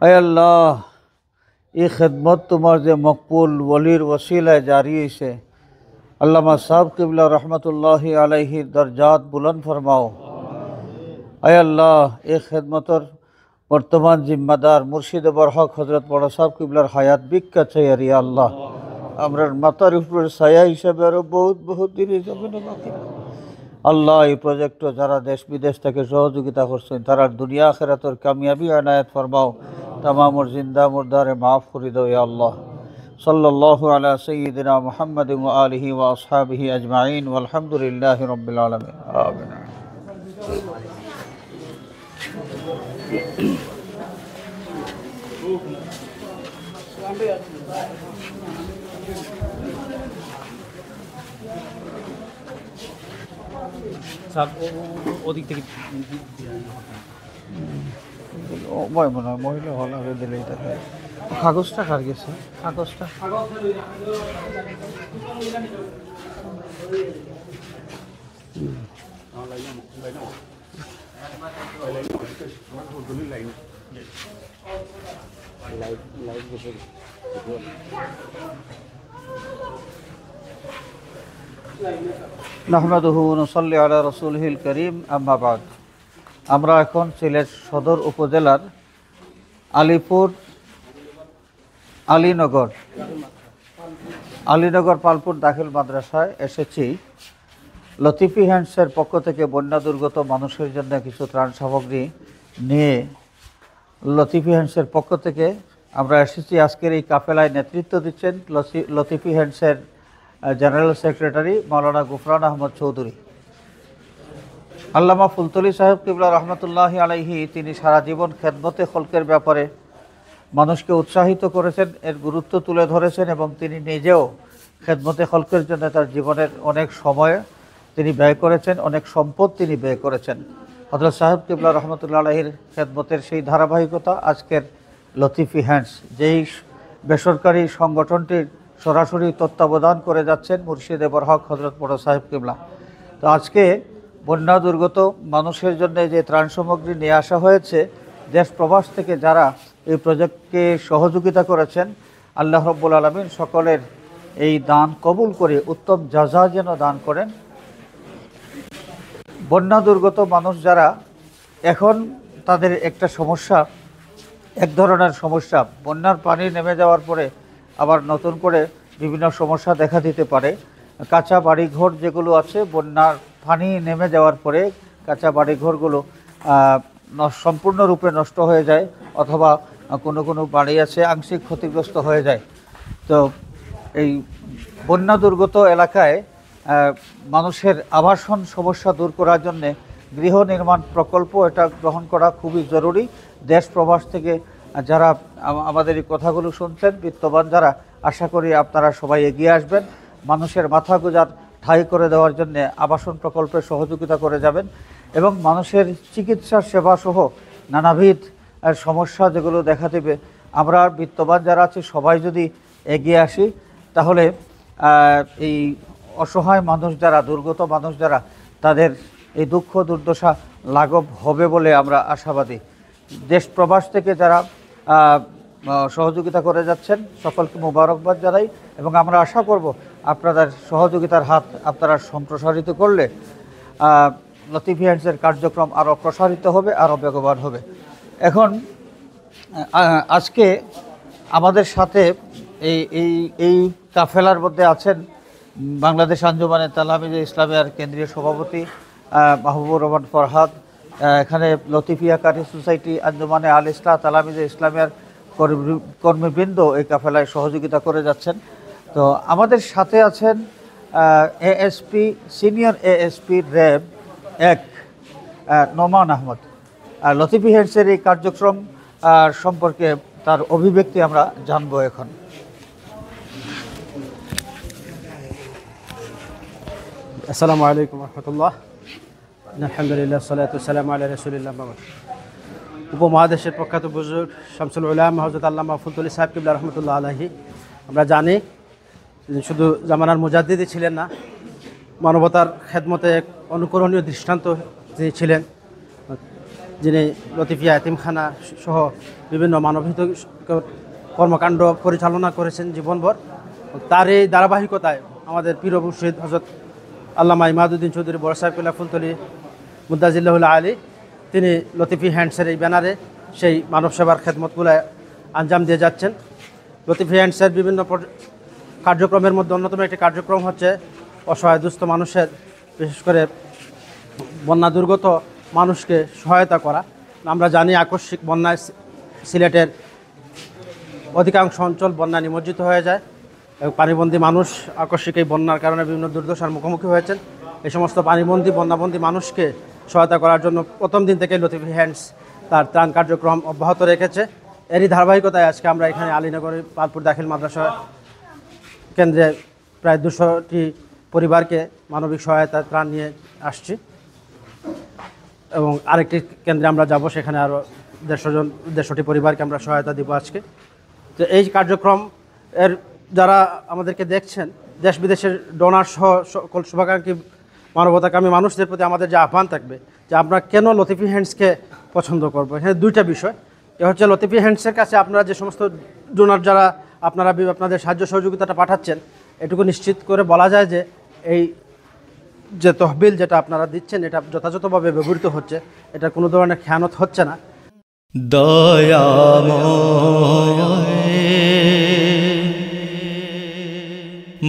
আয় আল্লাহ, এই খেদমত তোমার যে মকবুল ওলির ওসিলায় জারি হয়েছে, আল্লামা সাহেব কিবলা রহমতুল্লাহি আলাইহির দরজাত বুলন্দ ফরমাও। আয় আল্লাহ, এই খেদমতর বর্তমান জিম্মাদার মুর্শিদ বরহক হজরত বড় সাহেব কিবলার হায়াত বিজ্ঞা চাই আর ইয়া আল্লাহ, আমরার মাতার উপরে ছায়া হিসাবে আরও বহুত বহুত দিন যাবে না বাকি। আল্লাহ, এই প্রজেক্টও যারা দেশ বিদেশ থেকে সহযোগিতা করছেন তারা দুনিয়া আখিরাতের কামিয়াবি আনায়াত ফরমাও। তামামুর জিন্দা মুর্দারে মাফ করে দাও ইয়া আল্লাহ। সাল্লাল্লাহু আলা সাইয়্যিদিনা মুহাম্মাদিন ওয়া আলিহি ওয়া আসহাবিহি আজমাইন ওয়ালহামদুলিল্লাহি রাব্বিল আলামিন। আমিন। ওদিক থেকে মনে হয় মহিলা হল আগে দিলেই থাকে। কাগজটা কার গেছে? কাগজটা নাহমাদুহু ওয়া নুসাল্লি আলা রাসূলিহিল কারীম, আম্মা বাদ। আমরা এখন সিলেট সদর উপজেলার আলিপুর আলীনগর পালপুর দাখিল মাদ্রাসায় এসেছি। লতিফি হ্যান্ডসের পক্ষ থেকে বন্যা দুর্গত মানুষের জন্য কিছু ত্রাণ সামগ্রী নিয়ে লতিফি হ্যান্ডসের পক্ষ থেকে আমরা এসেছি। আজকের এই কাফেলায় নেতৃত্ব দিচ্ছেন লতিফি হ্যান্ডসের জেনারেল সেক্রেটারি মাওলানা গুফরান আহমদ চৌধুরী। আল্লামা ফুলতলি সাহেব কিবলা রহমতুল্লাহি আলাইহি তিনি সারা জীবন খেদমতে খলকের ব্যাপারে মানুষকে উৎসাহিত করেছেন, এর গুরুত্ব তুলে ধরেছেন এবং তিনি নিজেও খেদমতে খলকের জন্য তার জীবনের অনেক সময় তিনি ব্যয় করেছেন, অনেক সম্পদ তিনি ব্যয় করেছেন। হযরত সাহেব কিবলা রহমতুল্লাহ আলাইহির খেদমতের সেই ধারাবাহিকতা আজকের লতিফি হ্যান্ডস, যেই বেসরকারি সংগঠনটির সরাসরি তত্ত্বাবধান করে যাচ্ছেন মুর্শিদে বরহক হযরত বড় সাহেব কিবলা। তো আজকে বন্যা দুর্গত মানুষের জন্য যে ত্রাণ সামগ্রী নিয়ে আসা হয়েছে, দেশ প্রবাস থেকে যারা এই প্রজেক্টকে সহযোগিতা করেছেন, আল্লাহ রাব্বুল আলামিন সকলের এই দান কবুল করে উত্তম জাযা যেন দান করেন। বন্যা দুর্গত মানুষ যারা এখন তাদের একটা সমস্যা, এক ধরনের সমস্যা, বন্যার পানি নেমে যাওয়ার পরে আবার নতুন করে বিভিন্ন সমস্যা দেখা দিতে পারে। কাঁচা বাড়িঘর যেগুলো আছে, বন্যার পানি নেমে যাওয়ার পরে কাঁচা বাড়িঘরগুলো সম্পূর্ণরূপে নষ্ট হয়ে যায়, অথবা কোনো কোনো বাড়ি আছে আংশিক ক্ষতিগ্রস্ত হয়ে যায়। তো এই বন্যা দুর্গত এলাকায় মানুষের আবাসন সমস্যা দূর করার জন্যে গৃহ নির্মাণ প্রকল্প এটা গ্রহণ করা খুবই জরুরি। দেশ প্রবাস থেকে যারা আমাদের এই কথাগুলো শুনছেন, বিত্তবান যারা, আশা করি আপনারা সবাই এগিয়ে আসবেন, মানুষের মাথা গোঁজার ঠাঁই করে দেওয়ার জন্যে আবাসন প্রকল্পে সহযোগিতা করে যাবেন এবং মানুষের চিকিৎসা সেবা সহ নানাবিধ সমস্যা যেগুলো দেখা দেবে, আমরা বিত্তবান যারা আছি সবাই যদি এগিয়ে আসি, তাহলে এই অসহায় মানুষ যারা, দুর্গত মানুষ যারা, তাদের এই দুঃখ দুর্দশা লাঘব হবে বলে আমরা আশাবাদী। দেশ প্রবাস থেকে যারা সহযোগিতা করে যাচ্ছেন সকলকে মোবারকবাদ জানাই এবং আমরা আশা করব আপনাদের সহযোগিতার হাত আপনারা সম্প্রসারিত করলে লতিফি হ্যান্ডসের কার্যক্রম আরও প্রসারিত হবে, আরও বেগবান হবে। এখন আজকে আমাদের সাথে এই কাফেলার মধ্যে আছেন বাংলাদেশ আঞ্জুমানে তালামিজে ইসলামিয়ার কেন্দ্রীয় সভাপতি মাহবুবুর রহমান ফরহাদ, এখানে লতিফিয়া কারি সোসাইটি আঞ্জুমানে আল ইসলাহ তালামিজে ইসলামিয়ার কর্মীবৃন্দ এই কাফেলায় সহযোগিতা করে যাচ্ছেন। তো আমাদের সাথে আছেন ASP, senior ASP RAB 1 Noman Ahmad. লতিফি হ্যান্ডসের এই কার্যক্রম সম্পর্কে তার অভিব্যক্তি আমরা জানবো এখন। আসসালামু আলাইকুম রহমতুল্লাহ। আলহামদুলিল্লাহ, সালাতু ওয়াসসালামু আলা রাসূলিল্লাহ। উপমহাদেশের প্রখ্যাত বুজুর্গ শামসুল উলামা হযরত আল্লামা ফুলতলি সাহেব কিবলা রহমতুল্লাহ আলাইহি, আমরা জানি শুধু জামানার মুজাদ্দিদি ছিলেন না, মানবতার খেদমতে এক অনুকরণীয় দৃষ্টান্ত তিনি ছিলেন। যিনি লতিফিয়া এতিমখানা সহ বিভিন্ন মানবহিত কর্মকাণ্ড পরিচালনা করেছেন জীবনভর। তার এই ধারাবাহিকতায় আমাদের পীর মুর্শিদ হযরত আল্লামা ইমাদউদ্দিন চৌধুরী বড় সাহেব কিবলা ফুলতলি মুদ্দাজিল্লাহুল আলী তিনি লতিফি হ্যান্ডসের এই ব্যানারে সেই মানব সেবার খেদমতগুলো আঞ্জাম দিয়ে যাচ্ছেন। লতিফি হ্যান্ডসের বিভিন্ন কার্যক্রমের মধ্যে অন্যতম একটি কার্যক্রম হচ্ছে অসহায় দুস্থ মানুষের, বিশেষ করে বন্যা দুর্গত মানুষকে সহায়তা করা। আমরা জানি আকস্মিক বন্যায় সিলেটের অধিকাংশ অঞ্চল বন্যা নিমজ্জিত হয়ে যায় এবং পানিবন্দী মানুষ আকস্মিক এই বন্যার কারণে বিভিন্ন দুর্দশার মুখোমুখি হয়েছেন। এই সমস্ত পানিবন্দী বন্যাবন্দী মানুষকে সহায়তা করার জন্য প্রথম দিন থেকে লতিফি হ্যান্ডস তার ত্রাণ কার্যক্রম অব্যাহত রেখেছে। এরই ধারাবাহিকতায় আজকে আমরা এখানে আলীনগরের পালপুর দাখিল মাদ্রাসা কেন্দ্রে প্রায় 200টি পরিবারকে মানবিক সহায়তা ত্রাণ নিয়ে আসছি এবং আরেকটি কেন্দ্রে আমরা যাব, সেখানে আরও 150টি পরিবারকে আমরা সহায়তা দিব আজকে। তো এই কার্যক্রম এর যারা আমাদেরকে দেখছেন, দেশ বিদেশের ডোনার সহ সকল শুভাকাঙ্ক্ষী মানবতাকামী মানুষদের প্রতি আমাদের যে আহ্বান থাকবে যে আমরা কেন লতিফি হ্যান্ডসকে পছন্দ করব। এখানে দুইটা বিষয়। এ হচ্ছে লতিফি হ্যান্ডসের কাছে আপনারা যে সমস্ত ডোনার যারা আপনাদের সাহায্য সহযোগিতাটা পাঠাচ্ছেন, এটুকু নিশ্চিত করে বলা যায় যে এই যে তহবিল যেটা আপনারা দিচ্ছেন এটা যথাযথভাবে ব্যবহৃত হচ্ছে, এটা কোনো ধরনের খেয়ানত হচ্ছে না।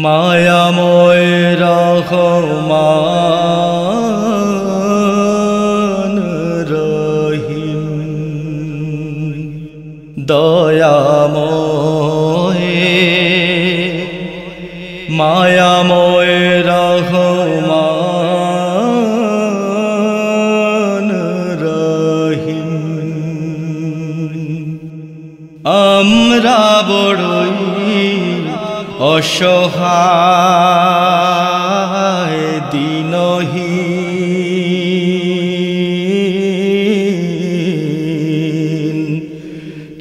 মায়াময় রহমান রহিম, দয়াময় মায়াময় রহমান রহিম। আমরা বড়ই অসহায় দিনহীন,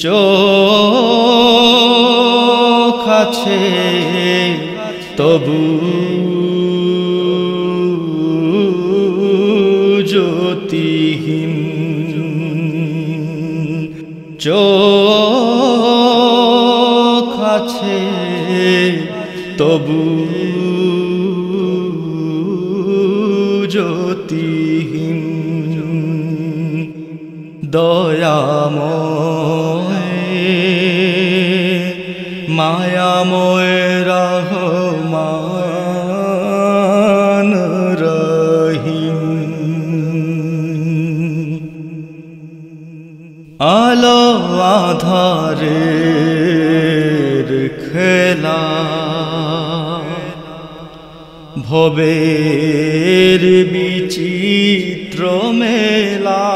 চোখ আছে তবু জ্যোতিহীন, চোখ আছে তবু জ্যোতিহীন, দয়াময় মায়াময় রহমান রহিম। আলো আধারের খেলা, ভবের বিচিত্র মেলা,